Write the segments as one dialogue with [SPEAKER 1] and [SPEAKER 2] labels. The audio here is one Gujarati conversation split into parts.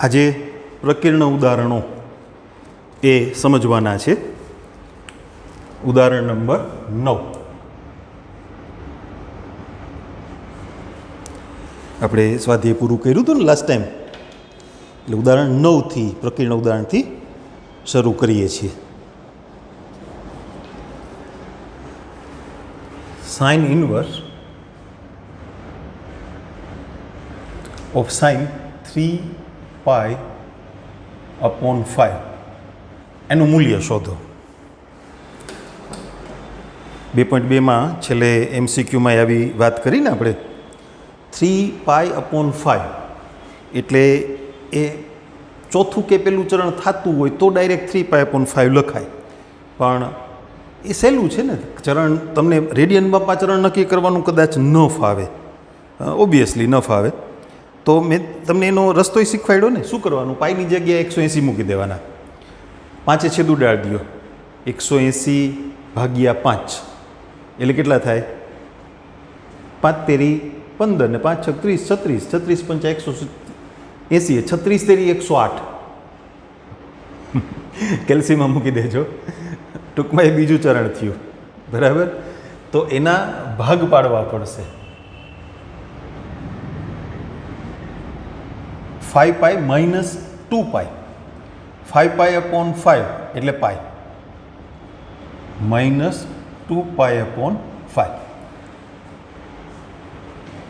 [SPEAKER 1] આજે પ્રકીર્ણ ઉદાહરણો એ સમજવાના છે. ઉદાહરણ નંબર 9 આપણે સ્વાધ્યાય પૂરું કર્યું હતું ને લાસ્ટ ટાઈમ, એટલે ઉદાહરણ 9થી પ્રકીર્ણ ઉદાહરણથી શરૂ કરીએ છીએ. સાઇન ઇનવર્સ ઓફ સાઇન 3π/5 એનું મૂલ્ય શોધો. 2.2માં છેલ્લે MCQમાં આવી વાત કરીને આપણે 3π/5 એટલે એ ચોથું કે પેલું ચરણ થતું હોય તો ડાયરેક્ટ 3π/5 લખાય, પણ એ સહેલું છે ને. ચરણ તમને રેડિયન માપમાં ચરણ નક્કી કરવાનું કદાચ ન ફાવે, ઓબ્વિયસલી ન ફાવે, તો મેં તમને એનો રસ્તો શીખવાડ્યો ને. શું કરવાનું? પાઈની જગ્યાએ 180 મૂકી દેવાના, 5 છેદ ઉડાડી દો. 180/5 એટલે કેટલા થાય? 5 તેરી 15 ને 5 છક 30, 36, 36 × 5 180, 36 તેરી 108. કેલ્સીમાં મૂકી દેજો. ટૂંકમાં એ બીજું ચરણ થયું, બરાબર. તો એના ભાગ પાડવા પડશે. 5π - 2π, 5π/5 એટલે π -2π/5.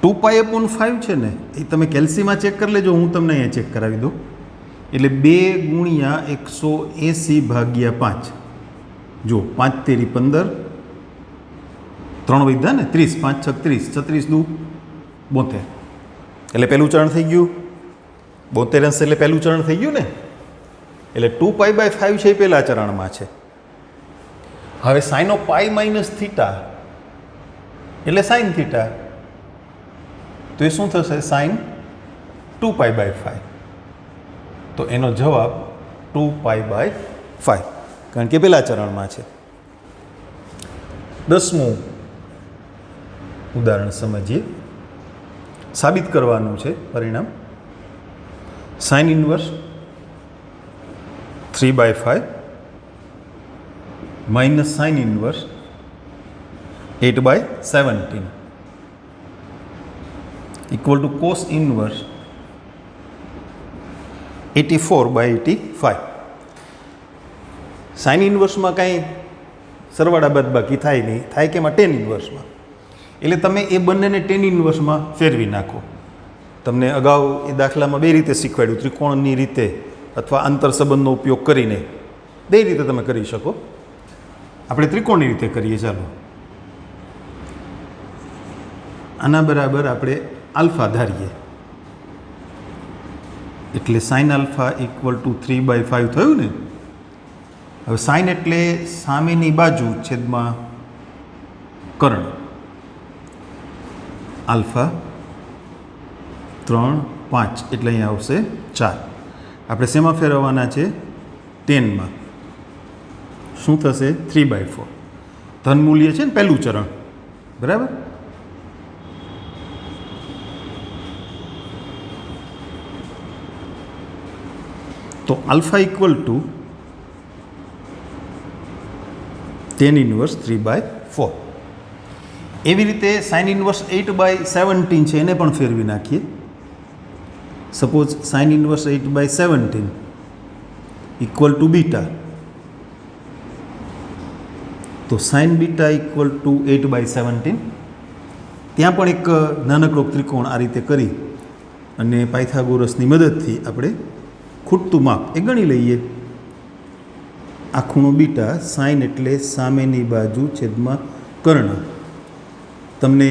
[SPEAKER 1] 2π/5 છે ને, એ તમે કેલ્સીમાં ચેક કરી લેજો, હું તમને અહીંયા ચેક કરાવી દઉં. એટલે 2 × 180/5. જો 5 તેરી 15, 3 વધ્યા ને 30, 5 છક 30, 36 દુ 72. એટલે પહેલું ચરણ થઈ ગયું. 72 અંશ એટલે પહેલું ચરણ થઈ ગયું ને. એટલે 2π/5 છે એ પહેલા ચરણમાં છે. હવે સાઇન ઓફ π - θ એટલે સાઇન થીટા, તો એ શું થશે? સાઇન 2π/5. તો એનો જવાબ 2π/5, કારણ કે પહેલા ચરણમાં છે. 10મું ઉદાહરણ સમજીએ. સાબિત કરવાનું છે પરિણામ. Sine inverse 3/5 minus sine inverse 8/17 equal to cos inverse 84/85. Sine ઇનવર્સમાં કાંઈ સરવાળા બાદબાકી થાય નહીં, થાય કે એમાં ટેન ઇનવર્સમાં. એટલે તમે એ બંનેને ટેન ઇનવર્સમાં ફેરવી નાખો. તમને અગાઉ એ દાખલામાં 2 રીતે શીખવાડ્યું, ત્રિકોણની રીતે અથવા આંતર સંબંધનો ઉપયોગ કરીને 2 રીતે તમે કરી શકો. આપણે ત્રિકોણની રીતે કરીએ. ચાલો, આના બરાબર આપણે આલ્ફા ધારીએ, એટલે સાઇન આલ્ફા ઇક્વલ ટુ 3/5 થયું ને. હવે સાઇન એટલે સામેની બાજુ છેદમાં કર્ણ. આલ્ફા 3, 5 એટલે અહીંયા આવશે 4. આપણે શેમાં ફેરવવાના છે? 10માં. શું થશે? 3/4. ધન મૂલ્ય છે ને પહેલું ચરણ, બરાબર. તો આલ્ફા ઇક્વલ ટુ 10 ઇનવર્સ 3/4. એવી રીતે સાઇન ઇનવર્સ 8/17 છે, એને પણ ફેરવી નાખીએ. Suppose sign inverse 8/17 equal two beta, તો સાઇન બીટા ઇક્વલ ટુ 8/17. ત્યાં પણ એક નાનકડો ત્રિકોણ આ રીતે કરી અને પાયથાગોરસની મદદથી આપણે ખૂટતું માપ એ ગણી લઈએ. આ ખૂણો બીટા, સાઇન એટલે સામેની બાજુ છેદમાં કર્ણ. તમને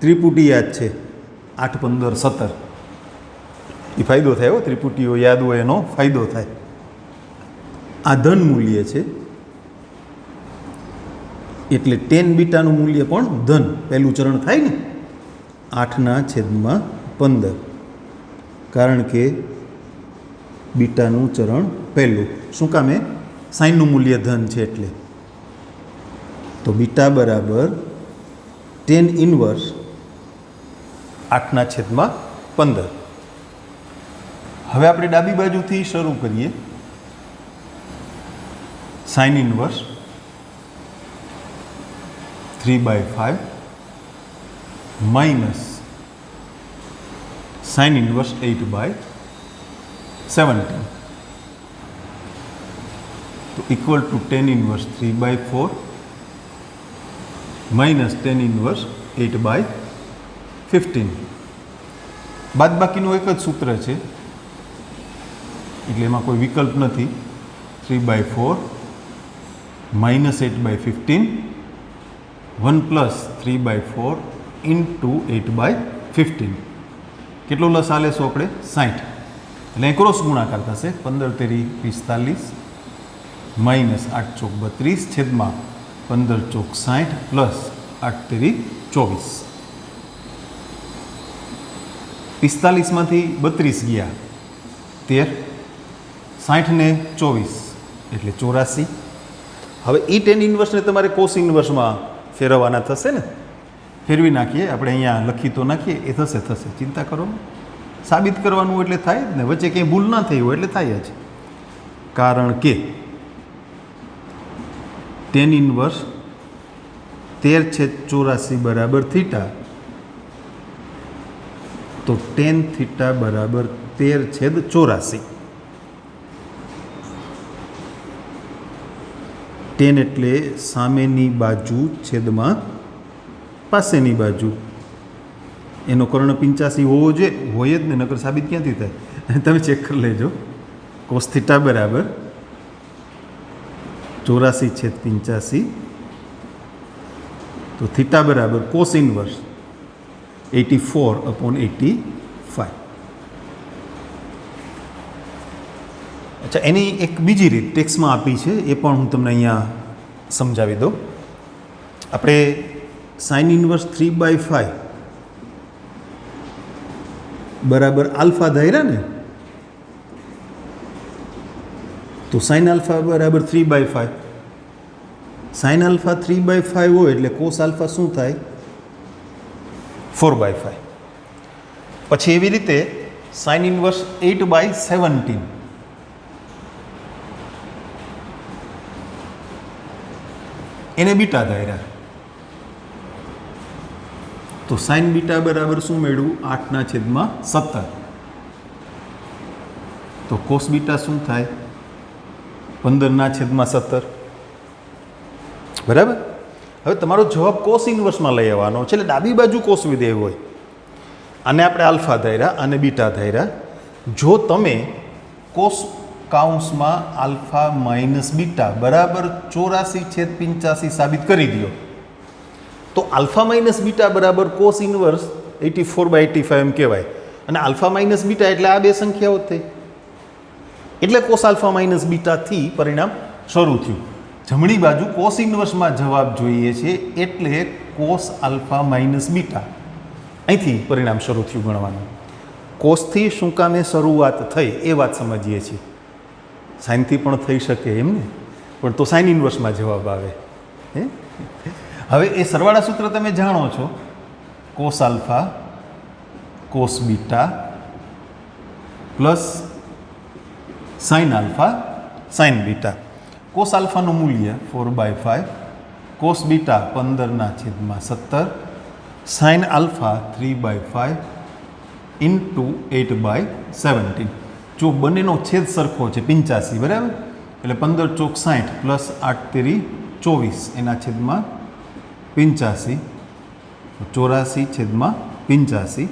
[SPEAKER 1] ત્રિપુટી યાદ છે, 8, 15, 17. એ ફાયદો થાય હો, ત્રિપુટીઓ યાદ હોય એનો ફાયદો થાય. આ ધન મૂલ્ય છે, એટલે 10 બીટાનું મૂલ્ય પણ ધન. પહેલું ચરણ થાય ને, 8/15, કારણ કે બીટાનું ચરણ પહેલું. શું કામે? સાઇનનું મૂલ્ય ધન છે એટલે. તો બીટા બરાબર 10 ઇનવર્સ 8/15. હવે આપણે ડાબી બાજુથી શરૂ કરીએ. Sign inverse 3/5 minus sine inverse 8/17 તો equal to tan inverse 3/4 minus tan inverse 8/15. બાદબાકીનું એક જ સૂત્ર છે એટલે એમાં કોઈ વિકલ્પ નથી. 3/4 માઇનસ 8/15 1 પ્લસ 3/4 ઇન્ટુ 8/15. કેટલો લસ આલે સો આપણે 60 એટલે ક્રોસ ગુણાકાર થશે. 15 તેરી 45 માઇનસ 8 ચોક 32 છેદમાં 15 ચોક 60 પ્લસ 8 તેરી 24. 45માંથી 32 ગયા 13, 60 ને 24 એટલે 84. હવે એ ટેન ઇન્વર્સને તમારે કોસ ઇન્વર્સમાં ફેરવવાના થશે ને. ફેરવી નાખીએ આપણે, અહીંયા લખી તો નાખીએ, એ થશે. ચિંતા કરો, સાબિત કરવાનું એટલે થાય જ ને. વચ્ચે કંઈ ભૂલ ના થઈ હોય એટલે થાય જ. કારણ કે ટેન ઇન્વર્સ 13/84 બરાબર થીટા, તો ટેન થીટા બરાબર 13/84. ટેન એટલે સામેની બાજુ છેદમાં પાસેની બાજુ. એનો કર્ણ 85 હોવો જોઈએ, હોય જ ને, નકર સાબિત ક્યાંથી થાય? તમે ચેક કરી લેજો. કોસ થીટા બરાબર 84/85, તો થીટા બરાબર કોસ ઇનવર્સ 84/85. અચ્છા, એની એક બીજી રીત ટેક્સમાં આપી છે, એ પણ હું તમને અહીંયા સમજાવી દઉં. આપણે સાઇન ઇનવર્સ 3/5 બરાબર આલ્ફા ધાર્યા ને, તો સાઇન આલ્ફા બરાબર 3/5. સાઇન આલ્ફા 3/5 હોય એટલે કોસ આલ્ફા શું થાય? 4/5. પછી એવી રીતે સાઇન ઇનવર્સ 8/17 એને બીટા ધાર્યા, તો સાઇન બીટા બરાબર શું મેળવું? 8/17. તો કોસ બીટા શું થાય? 15/17. બરાબર. હવે તમારો જવાબ કોસ ઇન્વર્સમાં લઈ આવવાનો છે, એટલે ડાબી બાજુ કોસ વિધેય હોય. આને આપણે આલ્ફા ધાર્યા, આને બીટા ધાર્યા. જો તમે કોસ કાઉન્સમાં આલ્ફા માઇનસ બીટા બરાબર 84/85 સાબિત કરી દો, તો આલ્ફા માઇનસ બીટા બરાબર કોસ ઇનવર્સ 84/85 એમ કહેવાય. અને આલ્ફા માઇનસ બીટા એટલે આ બે સંખ્યાઓ થઈ, એટલે કોસ આલ્ફા માઇનસ બીટાથી પરિણામ શરૂ થયું. જમણી બાજુ કોસ ઇનવર્સમાં જવાબ જોઈએ છે, એટલે કોસ આલ્ફા માઇનસ બીટા અહીંથી પરિણામ શરૂ થયું ગણવાનું. કોસથી શું કામે શરૂઆત થઈ એ વાત સમજીએ છીએ. સાઇનથી પણ થઈ શકે એમ ને, પણ તો સાઇન ઇનવર્સમાં જવાબ આવે. હવે એ સરવાળા સૂત્ર તમે જાણો છો, cos alpha cos beta plus sine alpha sine beta. Cos આલ્ફાનું મૂલ્ય 4/5, cos beta 15/17, sine alpha 3/5 into 8/17. જો બંનેનો છેદ સરખો છે 85, બરાબર, એટલે 15 ચોક 60 પ્લસ 8 તેરી 24 એના છેદમાં 85, 84/85.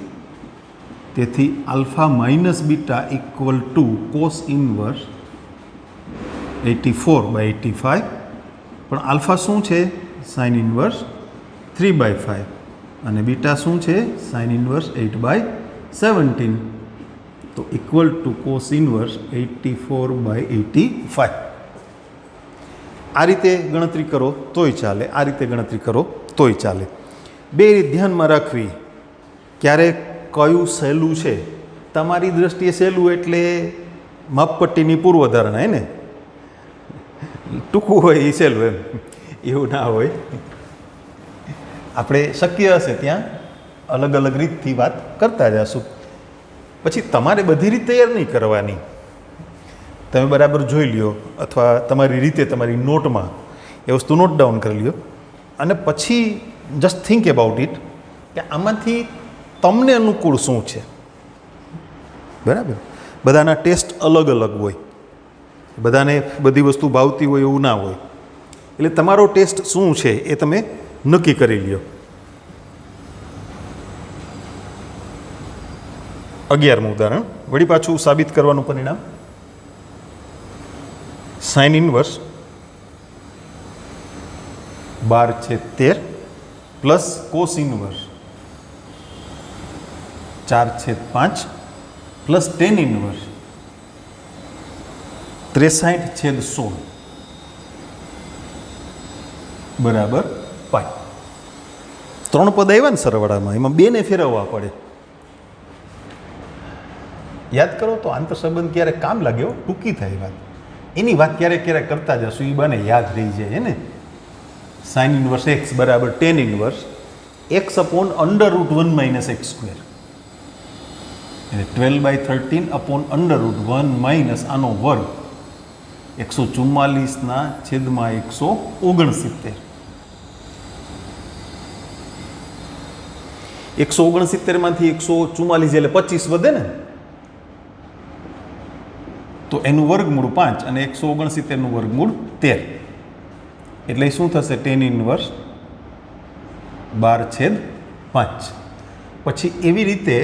[SPEAKER 1] તેથી alpha minus beta equal to cos inverse 84/85. પણ આલ્ફા શું છે? સાઇન ઇનવર્સ 3/5 અને બીટા શું છે? Sign inverse 8/17. તો ઇક્વલ ટુ કોસ ઇનવર્સ 84/85. આ રીતે ગણતરી કરો તોય ચાલે, આ રીતે ગણતરી કરો તોય ચાલે. બે રીત ધ્યાનમાં રાખવી. ક્યારેક કયું સહેલું છે? તમારી દ્રષ્ટિએ સહેલું એટલે માપપટ્ટીની પૂર્વધારણા, હે ને, ટૂંકું હોય એ સહેલું, એમ એવું ના હોય. આપણે શક્ય હશે ત્યાં અલગ અલગ રીતથી વાત કરતા જશું. પછી તમારે બધી રીત તૈયાર નહીં કરવાની. તમે બરાબર જોઈ લ્યો અથવા તમારી રીતે તમારી નોટમાં એ વસ્તુ નોટ ડાઉન કરી લ્યો અને પછી જસ્ટ થિંક અબાઉટ ઇટ કે આમાંથી તમને અનુકૂળ શું છે. બરાબર, બધાના ટેસ્ટ અલગ અલગ હોય, બધાને બધી વસ્તુ ભાવતી હોય એવું ના હોય. એટલે તમારો ટેસ્ટ શું છે એ તમે નક્કી કરી લ્યો. 11મું ઉદાહરણ, વળી પાછું સાબિત કરવાનું પરિણામ. Sine inverse 12/13 plus cos inverse 4/5 plus tan inverse 63/16 બરાબર પાય. 3 પદ આવ્યા ને સરવાળામાં, એમાં 2 ને ફેરવવા પડે. યાદ કરો તો આંતરસંબંધ ક્યારેક કામ લાગે, ટૂંકી થાય વાત. એની વાત ક્યારેક ક્યારેક કરતા જશું, એ બને યાદ રહી જાય ને. સાઇન ઇનવર્સ એક્સ બરાબર tan inverse x upon √1 - x². એટલે 12/13 અપોન √1 - આનો વર્ગ 144/169. 169માંથી 144 એટલે 25 વધે ને, તો એનું વર્ગમૂળ 5 અને 169નું વર્ગમૂળ 13. એટલે શું થશે? Tan inverse 12/5. પછી એવી રીતે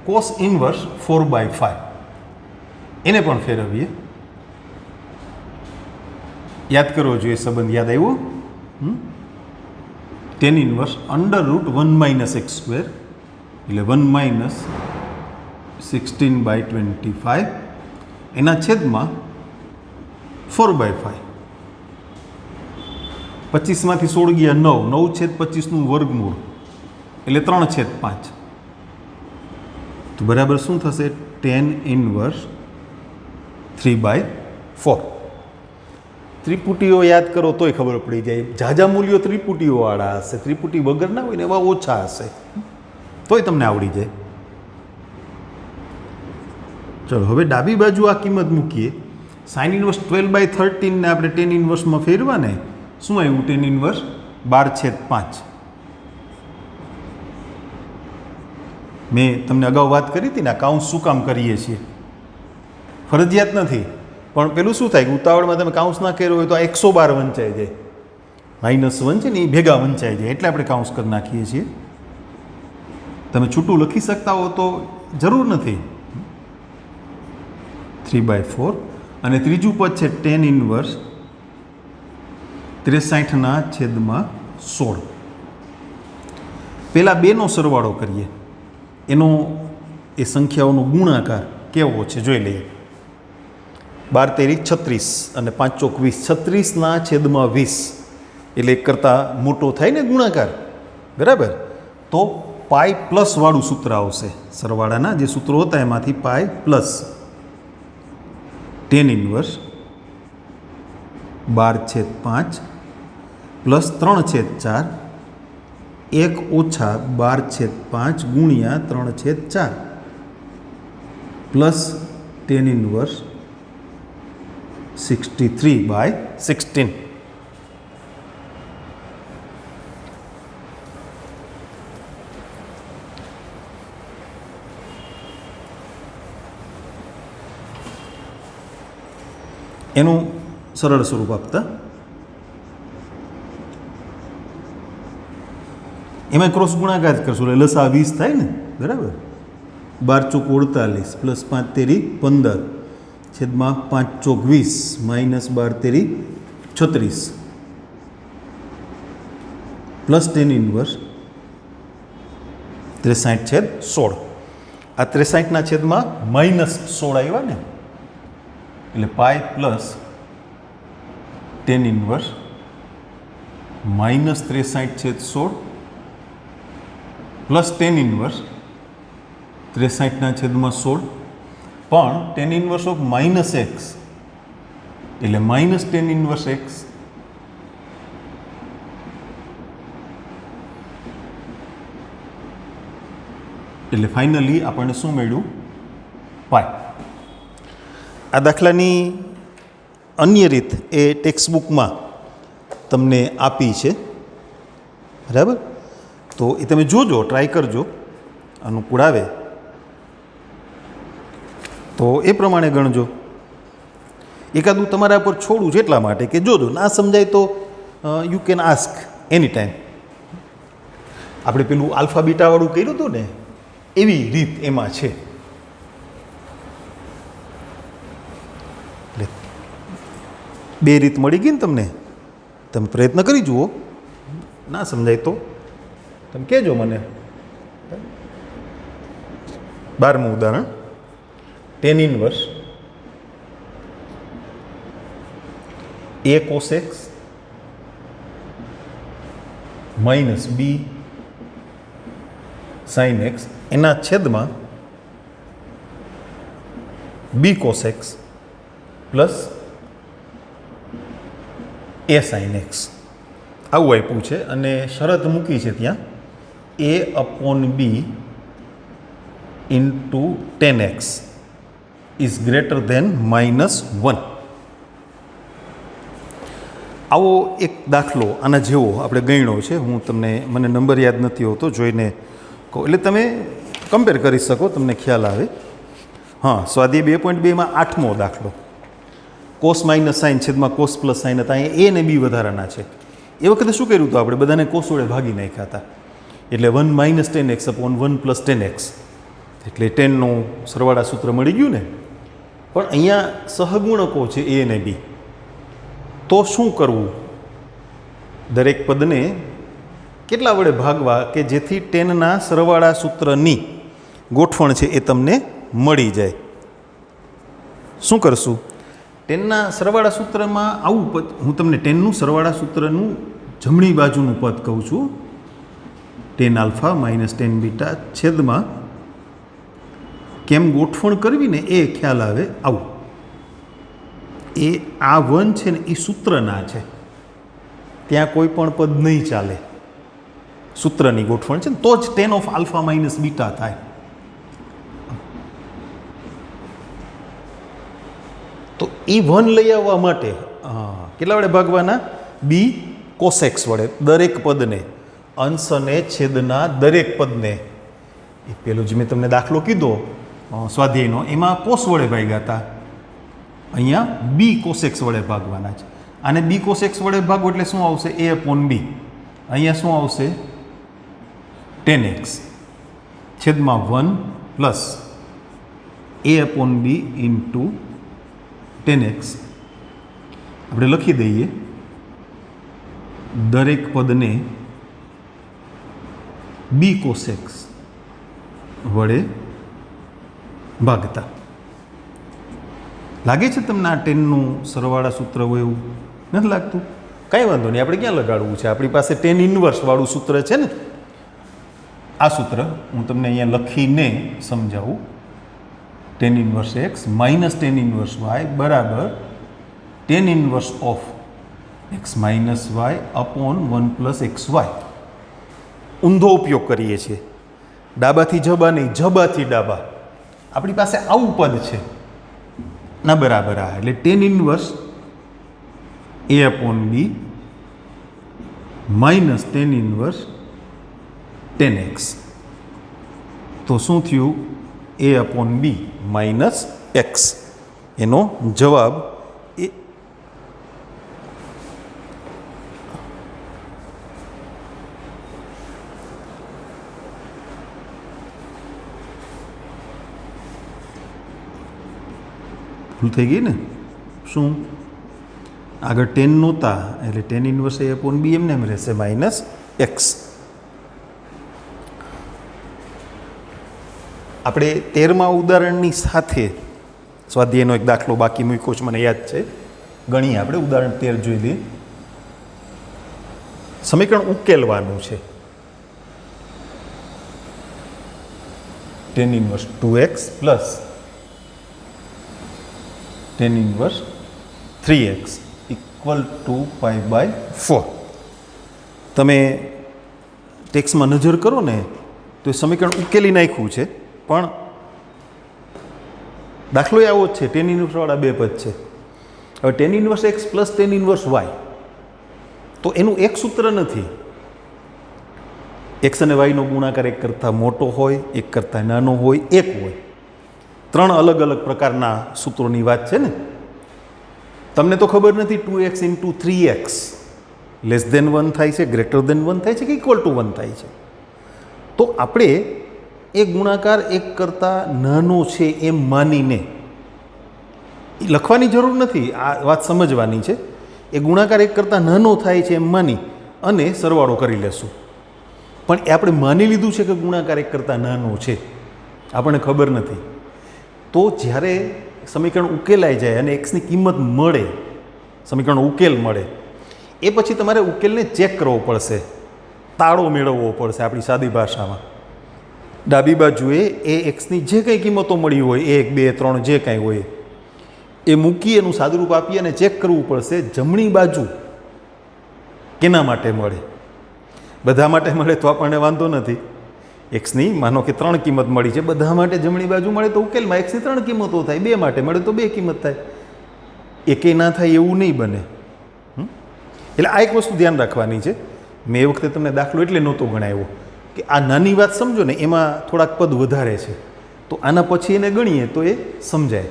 [SPEAKER 1] કોસ ઇનવર્સ 4/5 એને પણ ફેરવીએ. યાદ કરવો જોઈએ સંબંધ, યાદ આવ્યો? ટેન ઇનવર્સ √1 - x², એટલે 1 - 16/25 એના છેદમાં 4/5. 25માંથી 16 ગયા 9, 9/25નું વર્ગમૂળ એટલે 3/5. તો બરાબર શું થશે? Tan inverse 3/4. ત્રિપુટીઓ યાદ કરો તોય ખબર પડી જાય. ઝાઝા મૂલ્યો ત્રિપુટીઓવાળા હશે, ત્રિપુટી વગર ના હોય ને એવા ઓછા હશે, તોય તમને આવડી જાય. ચલો હવે ડાબી બાજુ આ કિંમત મૂકીએ. સાઇન ઇનવર્સ 12/13 ને આપણે ટેન ઇનવર્સમાં ફેરવા ને, શું આવ્યું? Tan inverse 12/5. મેં તમને અગાઉ વાત કરી હતી ને, કાઉન્સ શું કામ કરીએ છીએ? ફરજિયાત નથી, પણ પેલું શું થાય કે ઉતાવળમાં તમે કાઉન્સ ના કર્યો હોય તો આ 112 વંચાઈ જાય. -1 છે ને એ ભેગા વંચાઈ જાય, એટલે આપણે કાઉન્સ કરી નાખીએ છીએ. તમે છૂટું લખી શકતા હો તો જરૂર નથી. 3/4 અને ત્રીજું પદ છે ટેન ઇનવર્સ 63/16. પહેલાં 2નો સરવાળો કરીએ, એનો એ સંખ્યાઓનો ગુણાકાર કેવો છે જોઈ લઈએ. 12×3 = 36 અને 5 × 20, 36/20 એટલે એક કરતાં મોટો થાય ને ગુણાકાર, બરાબર? તો પાઈ પ્લસ વાળું સૂત્ર આવશે. સરવાળાના જે સૂત્રો હતા એમાંથી pi plus tan inverse 12/5 plus 3/4 1 ઓછા 12/5 ગુણ્યા 3/4 પ્લસ ટેન ઇનવર્સ 63/16. એનું સરળ સ્વરૂપ આપતા એમાં ક્રોસ ગુણાકાર કરશું એટલે લસા 20 થાય ને, બરાબર? 12 × 48 પ્લસ 5×3 = 15 છેદમાં 5 × 20 માઇનસ 12×3 = 36 પ્લસ ટેન ઇનવર્સ 63/16. આ 63ના છેદમાં -16 આવ્યા ને, એટલે pi plus tan inverse -63/16 plus tan inverse 63/16, પણ ટેન ઇનવર્સ ઓફ -x એટલે માઇનસ ટેન ઇનવર્સ x. એટલે ફાઇનલી આપણને શું મળ્યું? આ દાખલાની અન્ય રીત એ ટેક્સ્ટબુકમાં તમને આપી છે, બરાબર? તો એ તમે જોજો, ટ્રાય કરજો, અનુકૂળ આવે તો એ પ્રમાણે ગણજો. એકાદું તમારા પર છોડું છે એટલા માટે કે જોજો, ના સમજાય તો you can ask any time. આપણે પેલું આલ્ફા બીટાવાળું કર્યું હતું ને, એવી રીત એમાં છે. એટલે બે રીત મળી ગઈ ને તમને, તમે પ્રયત્ન કરી જુઓ, ના સમજાય તો તમે કહેજો મને. 12મું ઉદાહરણ, tan inverse a cos x minus b sin x એના છેદમાં b cos x plus a sin x આવું આપ્યું છે અને શરત મૂકી છે ત્યાં a upon b into tan x is greater than -1. આવો એક દાખલો આના જેવો આપણે ગણ્યો છે. હું મને નંબર યાદ નથી હોતો, જોઈને કહું એટલે તમે કમ્પેર કરી શકો, તમને ખ્યાલ આવે. હા, સ્વાધ્યાય 2.2માં 8મો દાખલો, કોસ માઇનસ સાઇન છેદમાં કોસ પ્લસ સાઇન હતા. અહીંયા એ ને બી વધારાના છે. એ વખતે શું કર્યું હતું આપણે? બધાને કોસ વડે ભાગી નાખ્યા હતા. એટલે 1 minus 10x upon 1 plus 10x, એટલે 10નું સરવાળા સૂત્ર મળી ગયું ને. પણ અહીંયા સહગુણકો છે એ અને બી, તો શું કરવું? દરેક પદને કેટલા વડે ભાગવા કે જેથી 10ના સરવાળા સૂત્રની ગોઠવણ છે એ તમને મળી જાય? શું કરશું? 10ના સરવાળા સૂત્રમાં આવું પદ, હું તમને 10નું સરવાળા સૂત્રનું જમણી બાજુનું પદ કહું છું, 10 આલ્ફા માઇનસ 10 બીટા છેદમાં કેમ ગોઠવણ કરવી ને એ ખ્યાલ આવે. આવું એ આ 1 છે ને એ સૂત્રના છે, ત્યાં કોઈ પણ પદ નહીં ચાલે, સૂત્રની ગોઠવણ છે ને તો જ 10 ઓફ આલ્ફા માઇનસ બીટા થાય. તો એ 1 લઈ આવવા માટે કેટલા વડે ભાગવાના? બી કોસેક્સ વડે, દરેક પદને, અંશ અને છેદના દરેક પદને. એ પેલો જે મેં તમને દાખલો કીધો સ્વાધ્યાયનો, એમાં કોસ વડે ભાગ્યા હતા, અહીંયા બી કોસેક્સ વડે ભાગવાના છે. આને બી કોસેક્સ વડે ભાગો એટલે શું આવશે? એ અપોન બી. અહીંયા શું આવશે? 10x છેદમાં 1 પ્લસ એ અપોન બી ઇન્ટુ 10x. આપણે લખી દઈએ, દરેક પદને બી કોસેક્સ વડે ભાગતા. લાગે છે તમને આ 10નું સરવાળા સૂત્ર હોય એવું? નથી લાગતું? કાંઈ વાંધો નહીં, આપણે ક્યાં લગાડવું છે? આપણી પાસે tan ઇન્વર્સ વાળું સૂત્ર છે ને. આ સૂત્ર હું તમને અહીંયા લખીને સમજાવું. tan inverse x minus tan inverse y બરાબર tan inverse of x minus y upon 1 plus xy. ઊંધો ઉપયોગ કરીએ છીએ, ડાબાથી જબા નહીં, જબાથી ડાબા. આપણી પાસે આવું પદ છે ના, બરાબર આ, એટલે tan ઇન્વર્સ એ અપોન બી માઇનસ tan ઇન્વર્સ 10x. તો શું થયું? એ અપોન બી માઇનસ એક્સ. એનો જવાબ એ ભૂલ થઈ ગઈ ને. શું આગળ 10 નહોતા એટલે tan ઇન્વર્સ એ અપોન બી એમને એમ રહેશે માઇનસ એક્સ. આપણે 13મા ઉદાહરણની સાથે સ્વાધ્યાયનો એક દાખલો બાકી મૂક્યો છે, મને યાદ છે. ગણીએ આપણે. ઉદાહરણ 13 જોઈ લઈએ. સમીકરણ ઉકેલવાનું છે. tan inverse 2x plus tan inverse 3x equal to π/4. તમે ટેક્સ્ટમાં નજર કરો ને તો એ સમીકરણ ઉકેલી નાખ્યું છે, પણ દાખલો આવો જ છે, ટેન ઇન્વર્સવાળા બે પદ છે. હવે tan inverse x plus tan inverse y, તો એનું એક સૂત્ર નથી. એક્સ અને વાયનો ગુણાકાર એક કરતાં મોટો હોય, એક કરતાં નાનો હોય, એક હોય. ત્રણ અલગ અલગ પ્રકારના સૂત્રોની વાત છે ને. તમને તો ખબર નથી 2x into 3x less than 1 થાય છે, ગ્રેટર દેન 1 થાય છે કે ઇક્વલ ટુ 1 થાય છે. તો આપણે એ ગુણાકાર એક કરતાં નાનો છે એમ માનીને લખવાની જરૂર નથી, આ વાત સમજવાની છે. એ ગુણાકાર એક કરતાં નાનો થાય છે એમ માની અને સરવાળો કરી લેશું. પણ એ આપણે માની લીધું છે કે ગુણાકાર એક કરતાં નાનો છે, આપણને ખબર નથી. તો જ્યારે સમીકરણ ઉકેલાઈ જાય અને એક્સની કિંમત મળે, સમીકરણ ઉકેલ મળે, એ પછી તમારે ઉકેલને ચેક કરવો પડશે, તાળો મેળવવો પડશે. આપણી સાદી ભાષામાં ડાબી બાજુએ એ એક્સની જે કંઈ કિંમતો મળી હોય, 1, 2, 3 જે કાંઈ હોય એ મૂકી એનું સાદુરૂપ આપી અને ચેક કરવું પડશે જમણી બાજુ કેના માટે મળે. બધા માટે મળે તો આપણને વાંધો નથી. એક્સની માનો કે 3 કિંમત મળી છે, બધા માટે જમણી બાજુ મળે તો ઉકેલમાં એક્સની 3 કિંમતો થાય, 2 માટે મળે તો 2 કિંમત થાય. એકે ના થાય એવું નહીં બને. એટલે આ એક વસ્તુ ધ્યાન રાખવાની છે. મેં એ વખતે તમને દાખલો એટલે નહોતો ગણાવ્યો કે આ નાની વાત સમજો ને, એમાં થોડાક પદ વધારે છે, તો આના પછી એને ગણીએ તો એ સમજાય.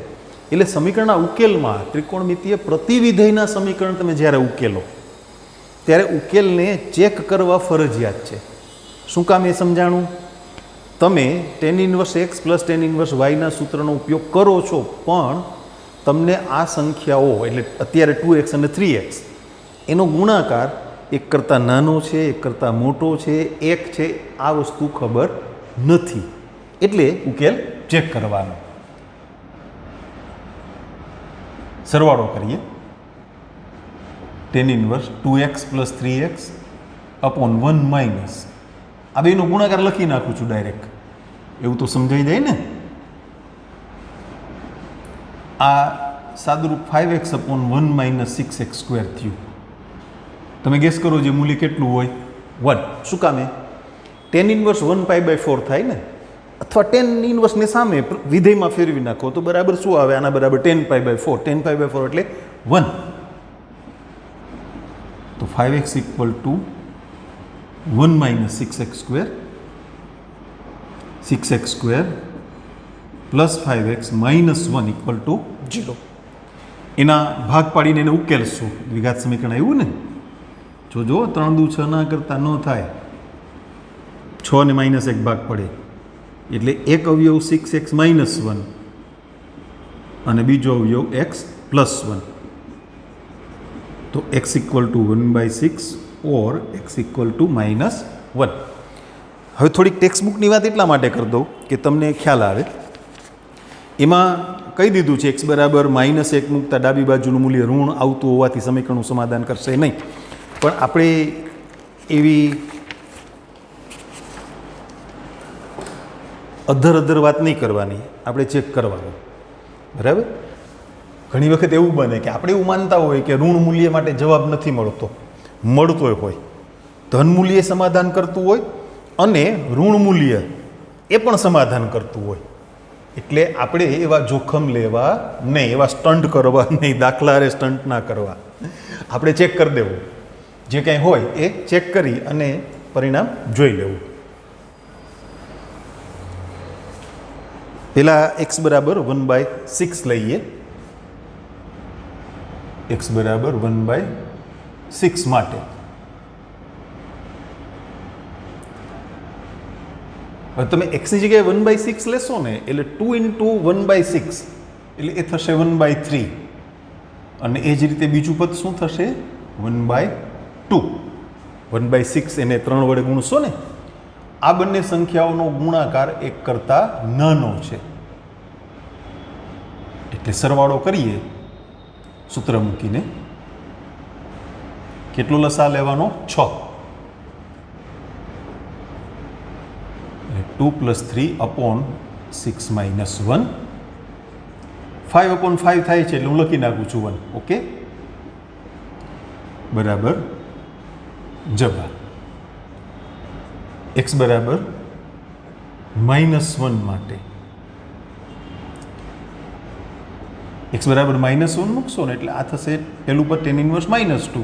[SPEAKER 1] એટલે સમીકરણના ઉકેલમાં ત્રિકોણમિતિય પ્રતિવિધેયના સમીકરણ તમે જ્યારે ઉકેલો ત્યારે ઉકેલને ચેક કરવા ફરજિયાત છે. શું કામ એ સમજાણું? તમે tan inverse x plus tan inverse વાયના સૂત્રનો ઉપયોગ કરો છો, પણ તમને આ સંખ્યાઓ એટલે અત્યારે 2x અને 3x એનો ગુણાકાર એક કરતાં નાનો છે, એક કરતાં મોટો છે, એક છે, આ વસ્તુ ખબર નથી. એટલે ઉકેલ ચેક કરવાનો. સરવાળો કરીએ. Tan inverse 2x plus 3x upon 1 minus, આ બેનો ગુણાકાર લખી નાખું છું ડાયરેક્ટ, એવું તો સમજાઈ જાય ને. આ સાદુરૂપ 5x upon 1 minus 6x square થયું. તમે ગેસ કરો જે મૂલ્ય કેટલું હોય? 1. શું કામે? ટેન ઇન્વર્સ 1π/4 થાય ને, અથવા ટેન ઇન્વર્સને સામે વિધેયમાં ફેરવી નાખો તો બરાબર શું આવે? આના બરાબર 10π/4. 10π/4 એટલે 1. તો 5x equal to 1 minus 6x square, 6x square plus 5x minus 1 equal to 0. એના ભાગ પાડીને એને ઉકેલશું. દ્વિઘાત સમીકરણ આવ્યું ને. જોજો 3 દુ 6 ના કરતાં ન થાય. 6 ને માઇનસ 1 ભાગ પડે એટલે એક અવયવ 6x માઇનસ 1 અને બીજો અવયવ x પ્લસ 1. તો x equal to 1/6 or x equal to -1. હવે થોડીક ટેક્સ્ટબુકની વાત એટલા માટે કરી દઉં કે તમને ખ્યાલ આવે. એમાં કહી દીધું છે x બરાબર -1 મૂકતા ડાબી બાજુનું મૂલ્ય ઋણ આવતું હોવાથી સમીકરણનું સમાધાન કરશે નહીં. પણ આપણે એવી અધર વાત નહીં કરવાની, આપણે ચેક કરવાનું. બરાબર? ઘણી વખત એવું બને કે આપણે એવું માનતા હોય કે ઋણ મૂલ્ય માટે જવાબ નથી મળતો હોય, ધન મૂલ્ય સમાધાન કરતું હોય અને ઋણ મૂલ્ય એ પણ સમાધાન કરતું હોય. એટલે આપણે એવા જોખમ લેવા નહીં, એવા સ્ટન્ટ કરવા નહીં, દાખલા સ્ટન્ટ ના કરવા. આપણે ચેક કરી દેવું, જે કંઈ હોય એ ચેક કરી અને પરિણામ જોઈ લેવું. પહેલાં x બરાબર 1/6 લઈએ. x બરાબર 1/6 માટે હવે તમે x ની જગ્યાએ 1/6 લેશો ને એટલે 2 ઇન્ટુ 1/6 એટલે એ થશે 1/3 અને એ જ રીતે બીજું પદ શું થશે? 1/2. 1/6 એને 3 વડે ગુણશો ને, આ બંને સંખ્યાઓનો ગુણાકાર એક કરતાં નાનો છે એટલે સરવાળો કરીએ સૂત્ર મૂકીને. કેટલો લસા લેવાનો? 6. 2 + 3 અપોન 6 - 1. 5/5 થાય છે એટલે હું લખી નાખું છું 1. ઓકે, બરાબર જવાબ. x બરાબર -1 માટે એક્સ બરાબર -1 મૂકશો ને એટલે આ થશે પહેલું પર ટેન ઇન્વર્સ -2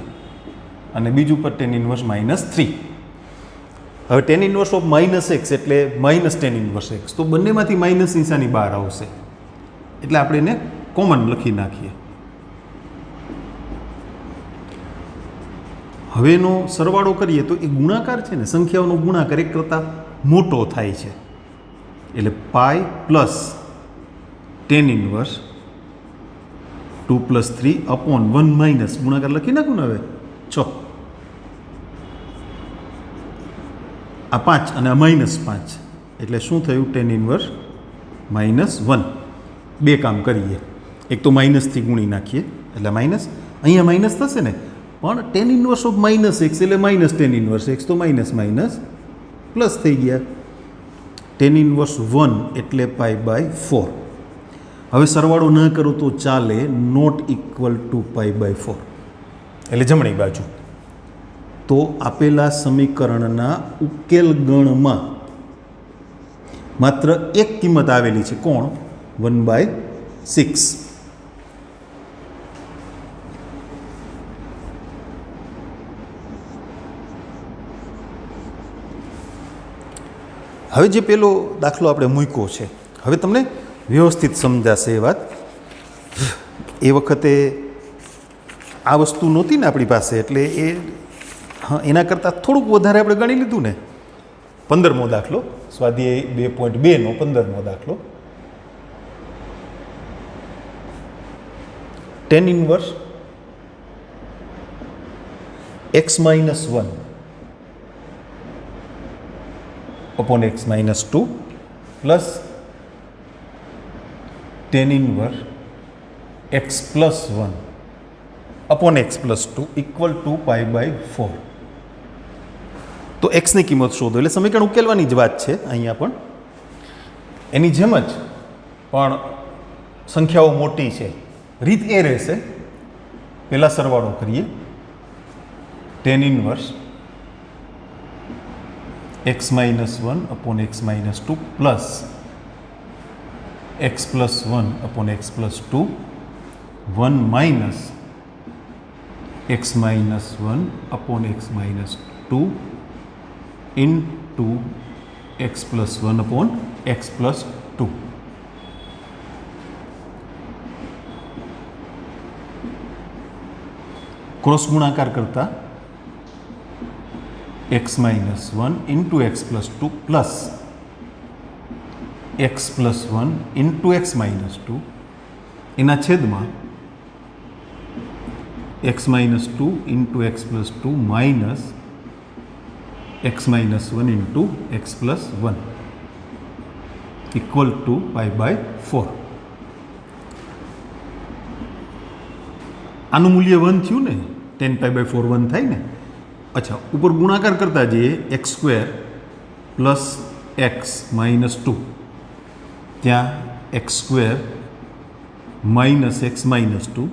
[SPEAKER 1] અને બીજું પર ટેન ઇન્વર્સ -3. હવે ટેન ઇન્વર્સ ઓફ -x એટલે -tan ઇન્વર્સ x, તો બંનેમાંથી માઇનસ નિશાની બહાર આવશે એટલે આપણે એને કોમન લખી નાખીએ. હવે એનો સરવાળો કરીએ તો એ ગુણાકાર છે ને, સંખ્યાઓનો ગુણાકાર એક કરતાં મોટો થાય છે એટલે pi plus tan inverse 2 + 3 upon 1 minus ગુણાકાર લખી નાખું ને હવે 6 આ 5 અને આ -5 એટલે શું થયું ટેન ઇન્વર્સ -1. બે કામ કરીએ, એક તો માઇનસથી ગુણી નાખીએ એટલે માઇનસ, અહીંયા માઇનસ થશે ને પણ ટેન ઇન્વર્સ ઓફ -x એટલે -tan ઇન્વર્સ x તો માઇનસ માઇનસ પ્લસ થઈ ગયા. ટેન ઇન્વર્સ 1 એટલે π/4. હવે સરવાળો ન કરો તો ચાલે, નોટ ઇક્વલ ટુ π/4 એટલે જમણી બાજુ. તો આપેલા સમીકરણના ઉકેલ ગણમાં માત્ર એક કિંમત આવેલી છે, કોણ? 1/6. હવે જે પેલો દાખલો આપણે મૂક્યો છે, હવે તમને વ્યવસ્થિત સમજાશે એ વાત. એ વખતે આ વસ્તુ નહોતી ને આપણી પાસે, એટલે એના કરતાં થોડુંક વધારે આપણે ગણી લીધું ને. 15મો દાખલો, સ્વાધ્યાય 2.2નો 15મો દાખલો. Tan inverse x - 1 upon x - 2 plus tan inverse x plus 1 upon x plus 2 equal to π/4. તો x ની કિંમત શોધો એટલે સમીકરણ ઉકેલવાની જ વાત છે અહીંયા પણ. એની જેમ જ પણ સંખ્યાઓ મોટી છે, રીત એ રહેશે. પહેલાં સરવાળો કરીએ. Tan inverse x - 1 upon x - 2 plus x plus 1 upon x plus 2 1 minus x minus 1 upon x minus 2 into x plus 1 upon x plus 2. Cross ગુણાકાર કરતા x minus 1 into x plus 2 plus x plus 1 into x minus 2 એના છેદમાં x minus 2 into x plus 2 minus x minus 1 into x plus 1 equal to π/4. આનું મૂલ્ય 1 થયું ને, 10 π/4 1 થાય ને. અચ્છા, ઉપર ગુણાકાર કરતા જઈએ x² પ્લસ x માઇનસ 2, ત્યાં x² માઇનસ x માઇનસ 2,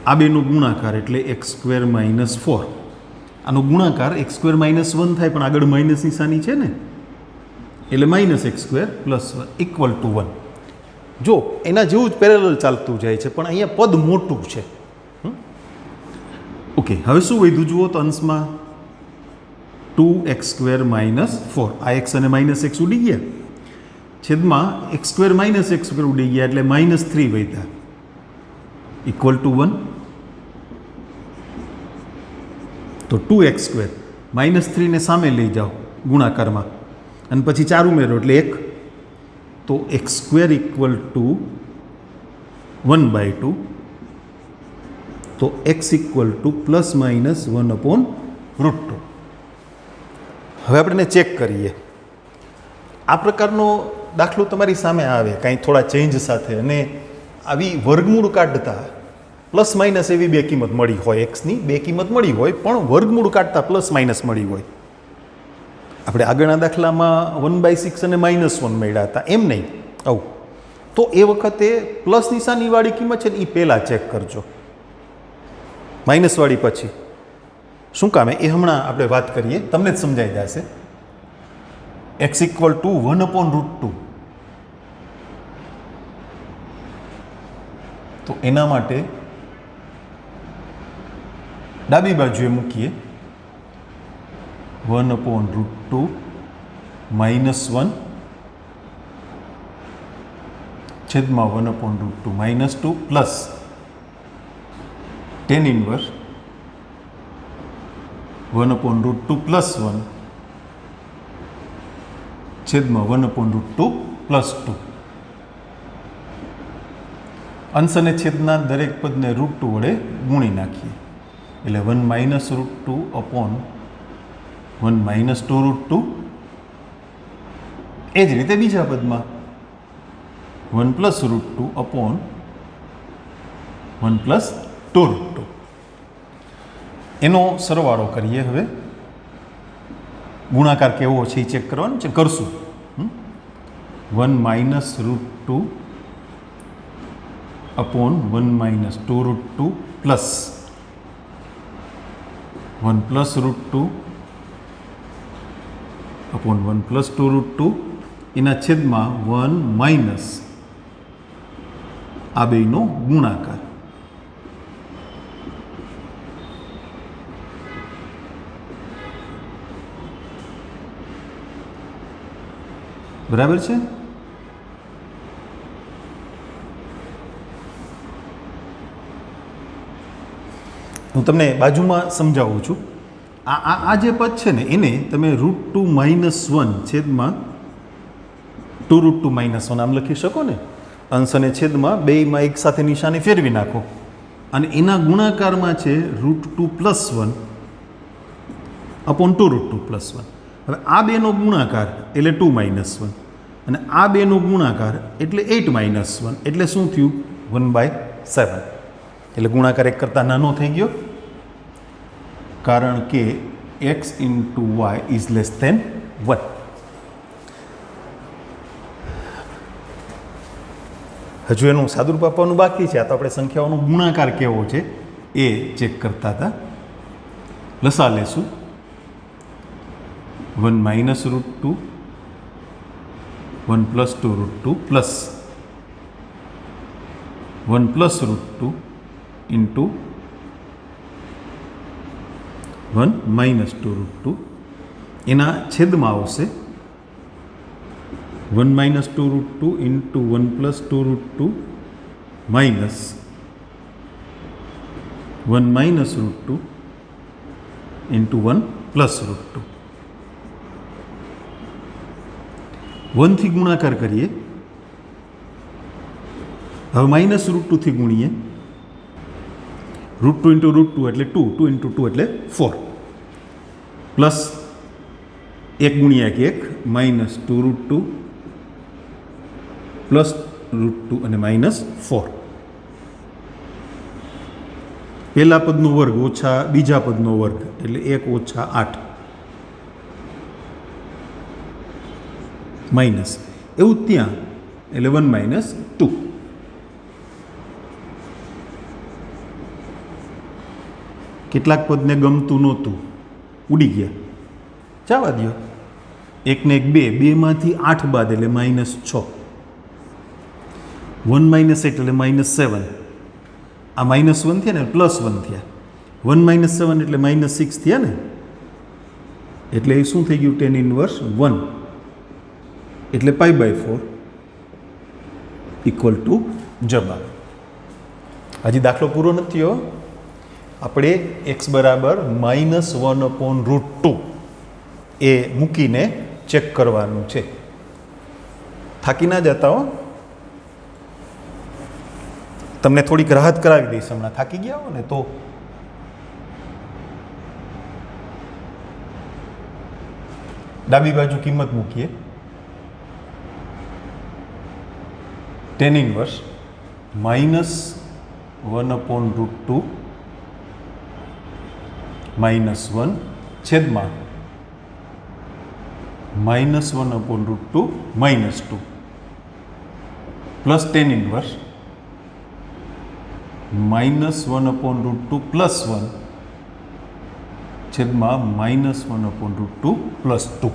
[SPEAKER 1] આ બેનો ગુણાકાર એટલે x² માઇનસ 4. આનો ગુણાકાર x² માઇનસ 1 થાય પણ આગળ માઇનસ નિશાની છે ને એટલે minus x² plus 1 equal to 1. જો એના જેવું જ પેરેલલ ચાલતું જાય છે પણ અહીંયા પદ મોટું છે. ઓકે, હવે શું વધ્યું જુઓ તો અંશમાં 2x² માઇનસ 4, આ x અને માઇનસ x ઉડી ગયા, છેદમાં x² માઇનસ x² ઉડી ગયા એટલે -3 વધ્યા ઇક્વલ ટુ 1. તો 2x² -3 ને સામે લઈ જાઓ ગુણાકારમાં અને પછી 4 ઉમેરો એટલે 1, તો x² ઇક્વલ ટુ 1/2. તો x ઇક્વલ ટુ ±1/√2. હવે આપણે ચેક કરીએ. આ પ્રકારનો દાખલો તમારી સામે આવે કાંઈ થોડા ચેન્જ સાથે અને આવી વર્ગમૂળ કાઢતા પ્લસ માઇનસ એવી બે કિંમત મળી હોય, એક્સની બે કિંમત મળી હોય પણ વર્ગમૂળ કાઢતા પ્લસ માઇનસ મળી હોય. આપણે આગળના દાખલામાં 1/6 અને -1 મળ્યા હતા, એમ નહીં આવું. તો એ વખતે પ્લસ નિશાનીવાળી કિંમત છે ને એ પહેલાં ચેક કરજો, માઇનસવાળી પછી. શું કામ એ હમણાં આપણે વાત કરીએ, તમને જ સમજાઈ જશે. x equal to 1/√2. તો એના માટે ડાબી બાજુએ મૂકીએ 1/√2 -1 છેદમાં 1/√2 -2 પ્લસ tan ઇન્વર્સ 1/√2 +1 છેદમાં 1/√2 +2. અંશ અને છેદના દરેક પદને √2 વડે ગુણી નાખીએ એટલે 1 - √2 અપોન 1 - 2√2. એ જ રીતે બીજા પદમાં 1 + √2 અપોન 1 + 2√2. એનો સરવાળો કરીએ. હવે ગુણાકાર કેવો છે એ ચેક કરવાનું છે, કરશું. 1 - √2 અપોન 1 - 2√2 પ્લસ 1 + √2 અપોન 1 + 2√2 એના છેદમાં 1 માઇનસ આ બેયનો ગુણાકાર. બરાબર છે. હું તમને બાજુમાં સમજાવું છું. આ જે પદ છે ને એને તમે √2 - 1 છેદમાં 2√2 - 1 આમ લખી શકો ને. અંશ અને છેદમાં બેયમાં એક સાથે નિશાની ફેરવી નાખો અને એના ગુણાકારમાં છે √2 + 1 અપોન 2√2 + 1. હવે આ બેનો ગુણાકાર એટલે 2 - 1 અને આ બેનો ગુણાકાર એટલે 8 - 1 એટલે શું થયું 1/7. એટલે ગુણાકાર એક કરતાં નાનો થઈ ગયો કારણ કે x × y is less than 1. હજુ એનું સાદુરૂપ આપવાનું બાકી છે. આ તો આપણે સંખ્યાઓનો ગુણાકાર કેવો છે એ ચેક કરતા હતા. લસા લેશું 1 - √2 1 + 2√2 પ્લસ 1 + √2 ઇન્ટુ 1 - 2√2 એના છેદમાં આવશે 1 - 2√2 ઇન્ટુ 1 + 2√2 માઇનસ 1 - √2 ઇન્ટુ 1 + √2. 1 થી ગુણાકાર કરીએ. હવે -√2 થી ગુણીએ. √2 × √2 એટલે 2, 2 × 2 એટલે 4 પ્લસ 1 ગુણ્યા 1 -2√2 પ્લસ √2 અને -4. પહેલા પદનો વર્ગ ઓછા બીજા પદનો વર્ગ એટલે 1 - 8 માઇનસ એવું ત્યાં એટલે 1 - 2. કેટલાક પદને ગમતું નહોતું, ઉડી ગયા, જવા દો. 1 ને 1 2, 2માંથી 8 બાદ એટલે -6. 1 - 8 એટલે -7. આ -1 થયા ને +1 થયા. 1 - 7 એટલે -6 થયા ને. એટલે એ શું થઈ ગયું tan ઇન્વર્સ 1 એટલે π/4 ઇક્વલ ટુ જવાબ. હજી દાખલો પૂરો નથી થયો. આપણે x બરાબર -1/√2 એ મૂકીને ચેક કરવાનું છે. થાકી ના જતા હો. તમને થોડીક રાહત કરાવી દઈશ. હમણાં થાકી ગયા હો ને તો ડાબી બાજુ કિંમત મૂકીએ. tan ઇન્વર્સ -1/√2 -1 છેદમાં -1/√2 -2 પ્લસ tan ઇન્વર્સ -1/√2 +1 છેદમાં -1/√2 +2.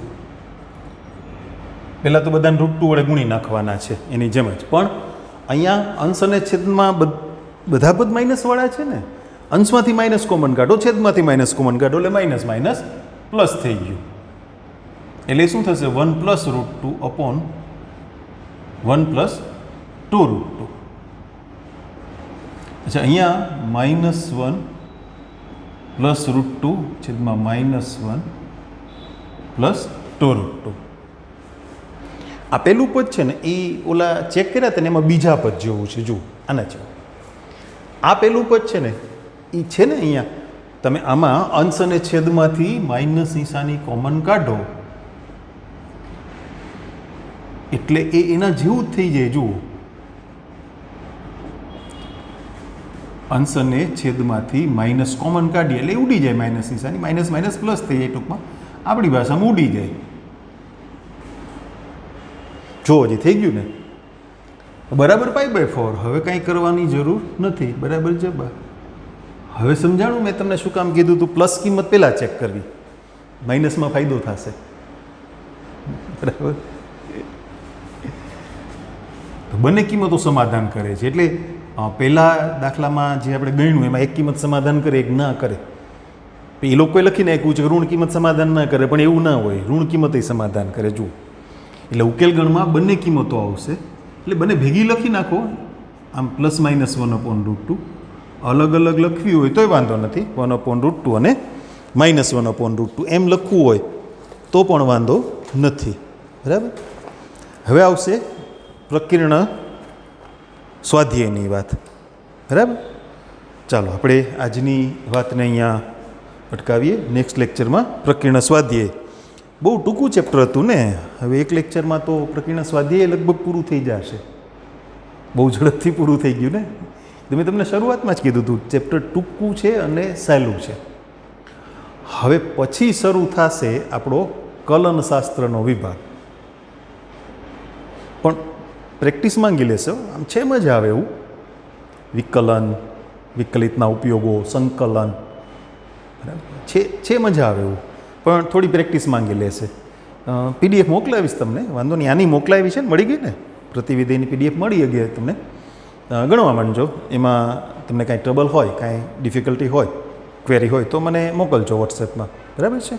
[SPEAKER 1] પહેલાં તો બધાને √2 વડે ગુણી નાખવાના છે એની જેમ જ. પણ અહીંયા અંશ અને છેદમાં બધા પદ માઇનસવાળા છે ને, અંશમાંથી માઇનસ કોમન કાઢો, છેદમાંથી માઇનસ કોમન કાઢો, એટલે માઇનસ માઇનસ પ્લસ થઈ ગયું. એટલે શું થશે? 1 + √2 અપોન 1 + 2√2. અચ્છા, અહીંયા -1 + √2 છેદમાં -1 + 2√2. આ પહેલું પદ છે ને એ ઓલા ચેક કર્યા હતા ને એમાં બીજા પદ જેવું છે. જુઓ આના જેવું. આ પહેલું પદ છે ને એ છે ને અહીંયા તમે આમાં અંશ અને છેદમાંથી માઇનસ નિશાની કોમન કાઢો એટલે એ એના જેવું જ થઈ જાય. જુઓ, અંશ અને છેદમાંથી માઇનસ કોમન કાઢીએ એટલે ઉડી જાય માઇનસ નિશાની, માઇનસ માઇનસ પ્લસ થઈ જાય. ટૂંકમાં આપણી ભાષામાં ઉડી જાય. જો હજી થઈ ગયું ને બરાબર π/4. હવે કાંઈ કરવાની જરૂર નથી. બરાબર છે બા? હવે સમજાણું મેં તમને શું કામ કીધું હતું? પ્લસ કિંમત પહેલાં ચેક કરવી, માઇનસમાં ફાયદો થશે. બરાબર? તો બંને કિંમતો સમાધાન કરે છે. એટલે પહેલાં દાખલામાં જે આપણે ગણ્યું એમાં એક કિંમત સમાધાન કરે, એક ના કરે. એ લોકોએ લખીને આપ્યું છે ઋણ કિંમત સમાધાન ના કરે, પણ એવું ના હોય, ઋણ કિંમત સમાધાન કરે. જુઓ, એટલે ઉકેલ ગણમાં બંને કિંમતો આવશે. એટલે બંને ભેગી લખી નાખો, આમ +-1/√2. અલગ અલગ લખવી હોય તોય વાંધો નથી, 1/√2 અને -1/√2 એમ લખવું હોય તો પણ વાંધો નથી. બરાબર? હવે આવશે પ્રકીર્ણ સ્વાધ્યાયની વાત. બરાબર? ચાલો આપણે આજની વાતને અહીંયા અટકાવીએ. નેક્સ્ટ લેક્ચરમાં પ્રકીર્ણ સ્વાધ્યાય. બહુ ટૂંકું ચેપ્ટર હતું ને, હવે એક લેક્ચરમાં તો પ્રકીર્ણ સ્વાધ્યાય લગભગ પૂરું થઈ જશે. બહુ ઝડપથી પૂરું થઈ ગયું ને. તો મેં તમને શરૂઆતમાં જ કીધું હતું ચેપ્ટર ટૂંકું છે અને સહેલું છે. હવે પછી શરૂ થશે આપણો કલનશાસ્ત્રનો વિભાગ. પણ પ્રેક્ટિસ માંગી લેશો, આમ છે મજા આવે એવું. વિકલન, વિકલિતના ઉપયોગો, સંકલન, છે મજા આવે એવું, પણ થોડી પ્રેક્ટિસ માંગી લેશે. PDF મોકલાવીશ તમને, વાંધો નહીં. આની મોકલાવી છે ને, મળી ગઈ ને? પ્રતિવિધિની PDF મળી ગઈ તમને. ગણવા માંડજો. એમાં તમને કાંઈ ટ્રબલ હોય, કાંઈ ડિફિકલ્ટી હોય, ક્વેરી હોય તો મને મોકલજો વોટ્સએપમાં. બરાબર છે?